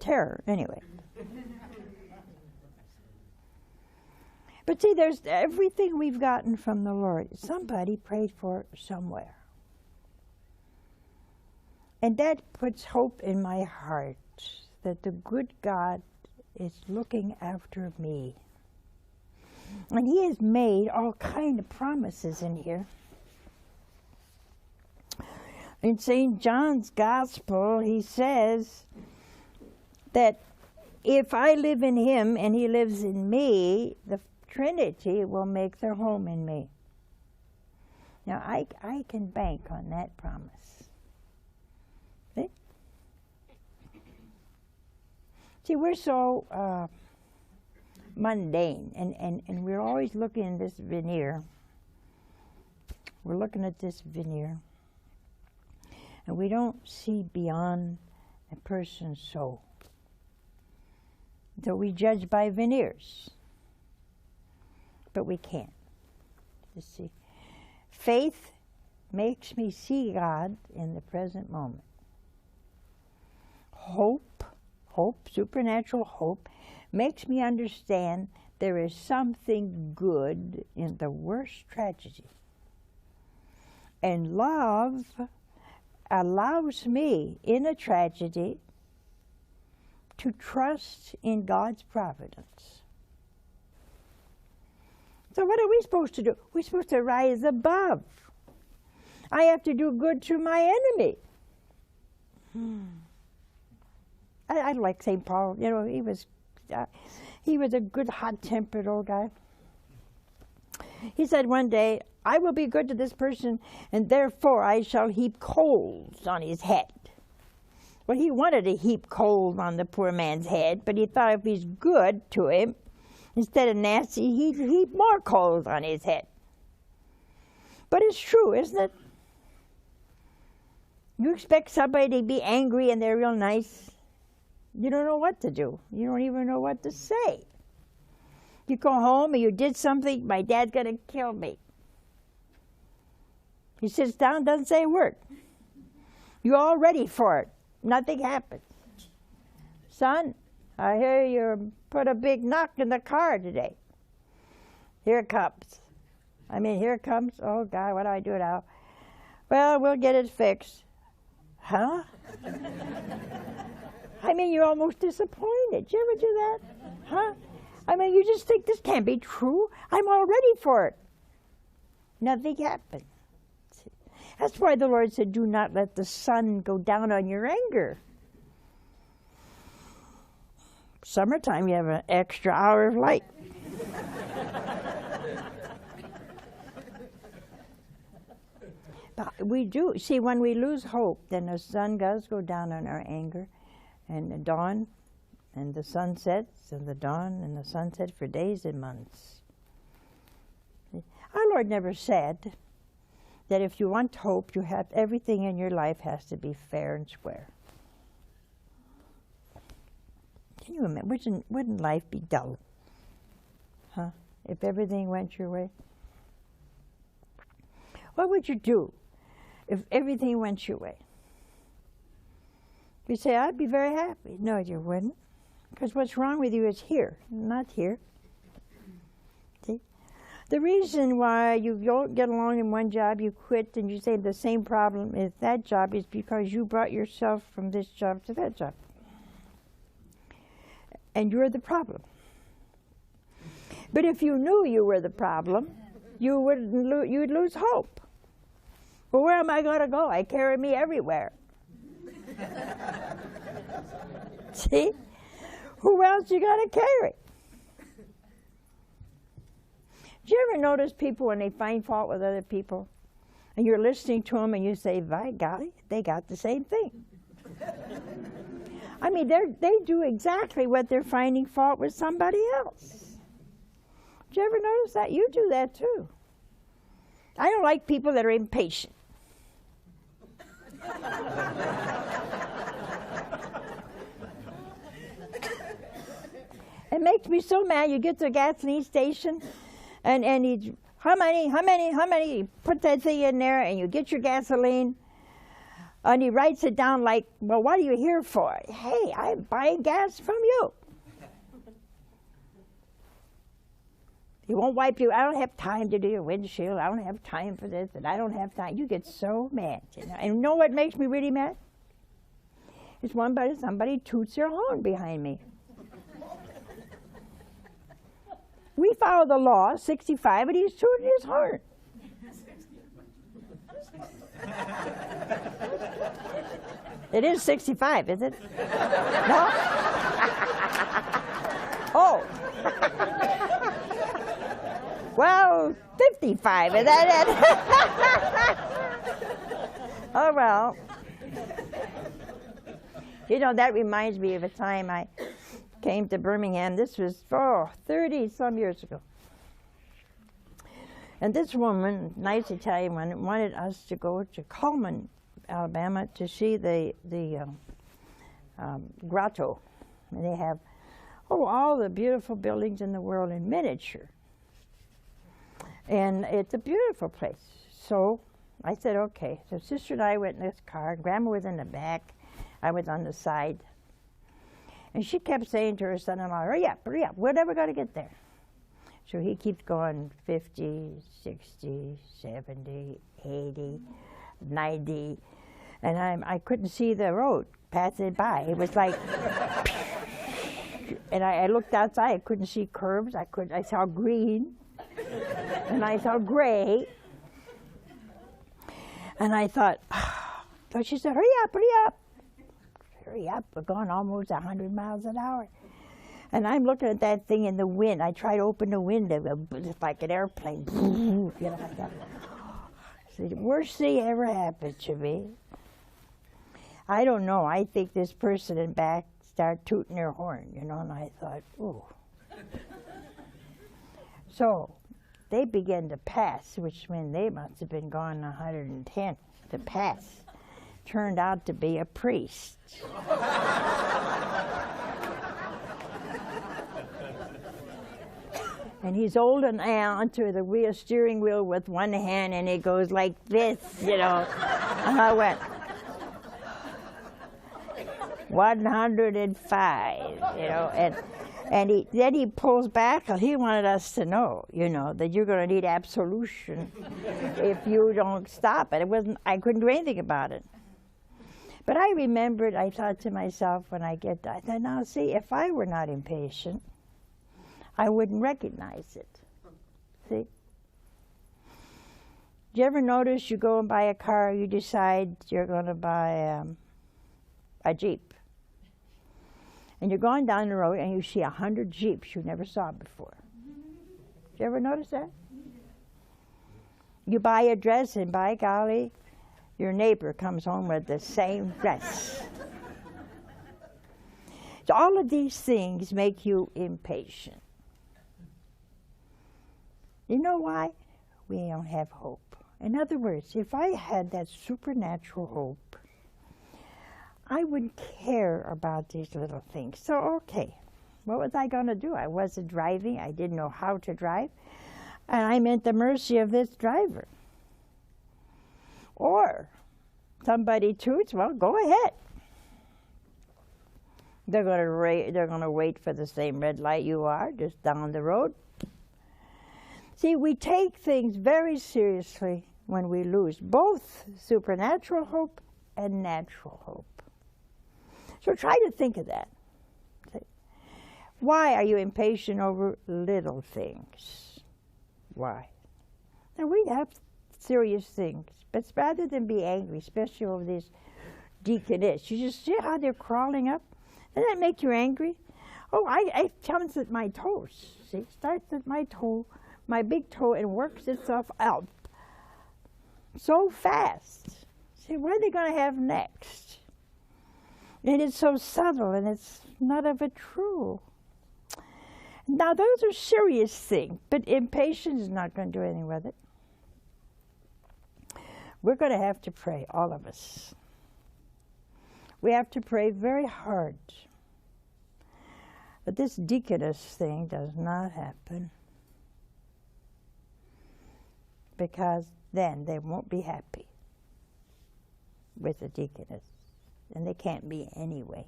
terror, anyway. But see, there's everything we've gotten from the Lord. Somebody prayed for it somewhere. And that puts hope in my heart that the good God is looking after me. And He has made all kind of promises in here. In St. John's Gospel, he says that if I live in Him and He lives in me, the Trinity will make their home in me. Now, I can bank on that promise. See? See, we're so mundane, and we're always looking at this veneer. We're looking at this veneer, and we don't see beyond a person's soul. So we judge by veneers. But we can't. You see, faith makes me see God in the present moment. Hope, supernatural hope, makes me understand there is something good in the worst tragedy. And love allows me, in a tragedy, to trust in God's providence. So what are we supposed to do? We're supposed to rise above. I have to do good to my enemy. I like St. Paul. You know, he was a good, hot-tempered old guy. He said one day, I will be good to this person, and therefore I shall heap coals on his head. Well, he wanted to heap coals on the poor man's head, but he thought if he's good to him, instead of nasty, he'd heap more coals on his head. But it's true, isn't it? You expect somebody to be angry and they're real nice. You don't know what to do. You don't even know what to say. You go home and you did something, my dad's going to kill me. He sits down, doesn't say a word. You're all ready for it. Nothing happens. Son, I hear you put a big knock in the car today. Here it comes. Here it comes. Oh, God, what do I do now? Well, we'll get it fixed. Huh? You're almost disappointed. Did you ever do that? Huh? You just think this can't be true. I'm all ready for it. Nothing happened. That's why the Lord said, do not let the sun go down on your anger. Summertime, you have an extra hour of light. But we do. See, when we lose hope, then the sun does go down on our anger, and the dawn, and the sun sets, and the dawn, and the sunset for days and months. Our Lord never said that if you want hope, you have everything in your life has to be fair and square. Can you imagine? Wouldn't life be dull? Huh? If everything went your way? What would you do if everything went your way? You'd say, I'd be very happy. No, you wouldn't. Because what's wrong with you is here, not here. See? The reason why you don't get along in one job, you quit, and you say the same problem is that job is because you brought yourself from this job to that job. And you're the problem. But if you knew you were the problem, you'd lose hope. Well, where am I going to go? I carry me everywhere. See? Who else you got to carry? Do you ever notice people when they find fault with other people, and you're listening to them and you say, by golly, they got the same thing. They do exactly what they're finding fault with somebody else. Do you ever notice that? You do that too. I don't like people that are impatient. It makes me so mad. You get to a gasoline station, and you, how many? You put that thing in there, and you get your gasoline. And he writes it down like, well, what are you here for? Hey, I'm buying gas from you. He won't wipe you. I don't have time to do your windshield. I don't have time for this, and I don't have time. You get so mad. You know? And you know what makes me really mad? It's somebody toots their horn behind me. We follow the law, 65, and he's tooting his horn. It is 65, is it? No? Oh. Well, 55, is that it? Oh, well. You know, that reminds me of a time I came to Birmingham. This was, 30-some years ago. And this woman, nice Italian one, wanted us to go to Cullman, Alabama, to see the grotto. And they have, all the beautiful buildings in the world in miniature. And it's a beautiful place. So I said, okay. So Sister and I went in this car. Grandma was in the back. I was on the side. And she kept saying to her son-in-law, hurry up, we're never going to get there. So he keeps going 50, 60, 70, 80, 90. And I couldn't see the road passing by. It was like, and I looked outside. I couldn't see curves. I saw green. And I saw gray. And I thought, so she said, hurry up. Hurry up, we're going almost 100 miles an hour. And I'm looking at that thing in the wind. I tried to open the window, it's like an airplane. You know, like that. It's the worst thing ever happened to me. I don't know, I think this person in back started tooting their horn, you know, and I thought, ooh. So they began to pass, which meant they must have been going 110 to pass. Turned out to be a priest. And he's holding onto the steering wheel with one hand, and it goes like this, you know. And I went, 105, you know, and then he pulls back, and he wanted us to know, you know, that you're going to need absolution if you don't stop it. I couldn't do anything about it. But I remembered, I thought to myself when I get done, I thought, now see, if I were not impatient, I wouldn't recognize it. See? Do you ever notice you go and buy a car, you decide you're going to buy a Jeep? And you're going down the road and you see 100 Jeeps you never saw before. Did you ever notice that? You buy a dress and by golly, your neighbor comes home with the same dress. So all of these things make you impatient. You know why? We don't have hope. In other words, if I had that supernatural hope, I wouldn't care about these little things. So, okay, what was I going to do? I wasn't driving. I didn't know how to drive. And I'm at the mercy of this driver. Or somebody toots, well, go ahead. They're going to wait for the same red light you are, just down the road. See, we take things very seriously when we lose both supernatural hope and natural hope. So try to think of that. Why are you impatient over little things? Why? Now we have serious things, but rather than be angry, especially over these deaconess, you just see how they're crawling up? Doesn't that make you angry? Oh, I comes at my toes. See, starts at my toe, my big toe, and works itself out so fast. See, what are they going to have next? And it's so subtle, and it's not of a true. Now, those are serious things, but impatience is not going to do anything with it. We're going to have to pray, all of us. We have to pray very hard that this deaconess thing does not happen, because then they won't be happy. with a deaconess, and they can't be anyway.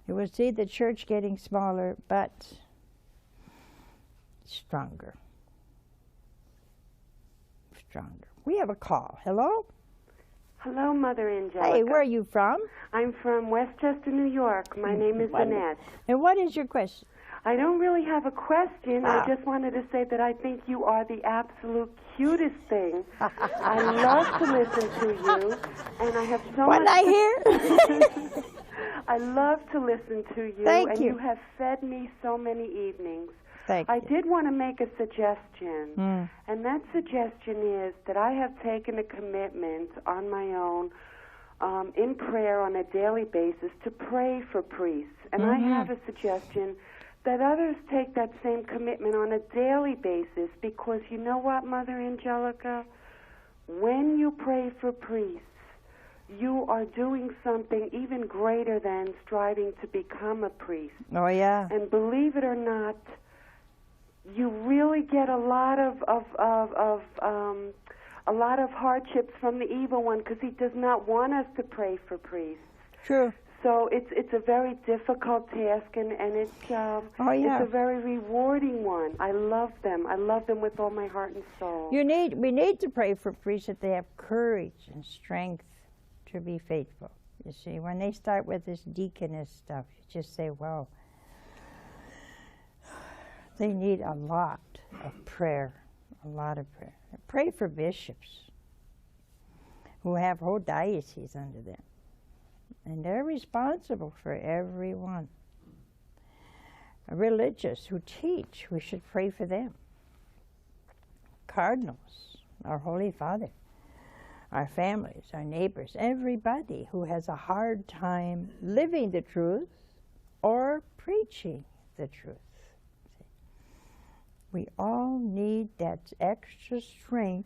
You will see the church getting smaller, but stronger. Stronger. We have a call. Hello? Hello, Mother Angelica. Hey, where are you from? I'm from Westchester, New York. My name is Annette. And what is your question? I don't really have a question. I just wanted to say that I think you are the absolute cutest thing. I love to listen to you, and I have so What much I hear? I love to listen to you, Thank and you. you have fed me so many evenings. Thank I you. did want to make a suggestion, and that suggestion is that I have taken a commitment on my own in prayer on a daily basis to pray for priests. And I have a suggestion that others take that same commitment on a daily basis, because you know what, Mother Angelica? When you pray for priests, you are doing something even greater than striving to become a priest. Oh, yeah. And believe it or not, you really get a lot of hardships from the evil one, because he does not want us to pray for priests. True. So it's a very difficult task, and it's it's a very rewarding one. I love them. I love them with all my heart and soul. We need to pray for priests that they have courage and strength to be faithful. You see, when they start with this deaconess stuff, you just say, wow, they need a lot of prayer, a lot of prayer. Pray for bishops who have whole dioceses under them. And they're responsible for everyone. Religious who teach, we should pray for them. Cardinals, our Holy Father, our families, our neighbors, everybody who has a hard time living the truth or preaching the truth. We all need that extra strength